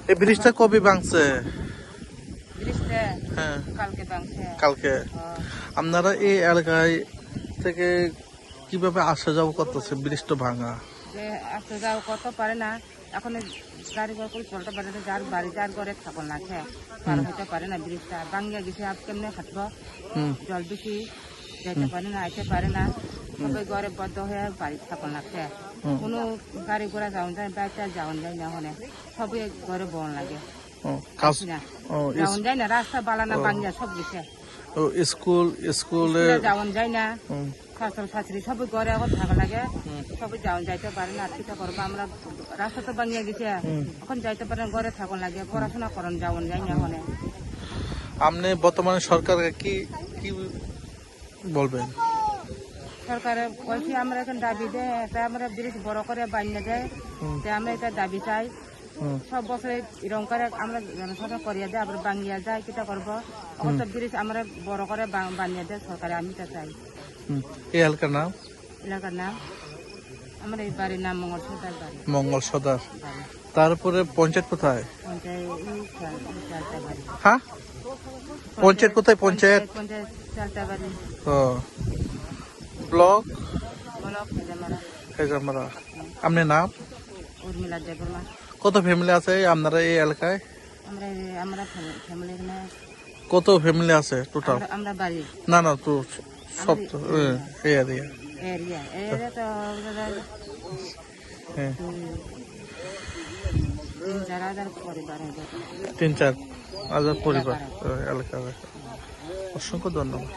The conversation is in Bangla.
এই ব্রিজটা কবে ভাঙছে? হ্যাঁ, কালকে। আপনারা এই এলাকায় থেকে কিভাবে আসা যাওয়া করতেছে? ব্রিজটা ভাঙা, আসা যাওয়া করতে পারে না, এখন গাড়ি ঘর করে চলতে পারে না, যার বাড়ি যার ঘরে থাকুন না, পার হইতে পারে না, ব্রিজটা ভাঙিয়া গেছে। আপ কেমনে হাঁটব? জল বেশি, যেতে পারে না, আইতে পারে না, সবাই ঘরে বদ্ধ হয়ে বাড়ি থাকুন লাগছে। কোনো গাড়ি ঘোড়া যাওয়া যায়, বাইকটা যাওয়া যায় না, ওখানে সবাই ঘরে বন লাগে যাওয়া যায় না, রাস্তা বালানা ভাঙিয়া সব গেছে। স্কুলে যাওয়া যায় না, ছাত্র ছাত্রী সবাই ঘরে এখন থাকা লাগে, সবাই যাওয়া যাইতে পারে না। চিন্তা করবো আমরা, রাস্তা তো ভাঙিয়া গেছে, এখন যাইতে পারে না, ঘরে থাকুন লাগে, পড়াশোনা করেন যাওয়া যায় না। ওখানে আপনি বর্তমানে সরকারকে কি বলবেন? সরকারে বলছি আমরা এখন দাবি দেয়, এটা আমরা ব্রিজ বড় করে বানিয়ে দেয়, আমরা এটা দাবি চাই। সব বছরে এরকম করে আমরা জনসাধারণ করিয়ে দেয়, আবার বাঙিয়া যায়, কিটা করবো? এখন তো ব্রিজ আমরা বড় করে বানিয়ে দেয় সরকারে, আমি তা চাই। এই এলাকার নাম? এলাকার নাম আমার এই বাড়ির নাম মঙ্গল সদার বাড়ি। মঙ্গল সদার। তারপরে পঞ্চায়েত কোথায়? হ্যাঁ, পঞ্চায়েত কোথায়? পঞ্চায়েত চালতাবাড়ি। ব্লক হেজামারা। হেজামারা। আপনার নাম? উর্মিলা দেববর্মা। কত ফ্যামিলি আছে আপনারা এই এলাকায়? আমরা ফ্যামিলি কত ফ্যামিলি আছে টোটাল? আমরা বাড়ি না তো সব তো এরিয়া তো 3-4 পরিবার, 3-4 হাজার পরিবার এলাকা। অসংখ্য ধন্যবাদ।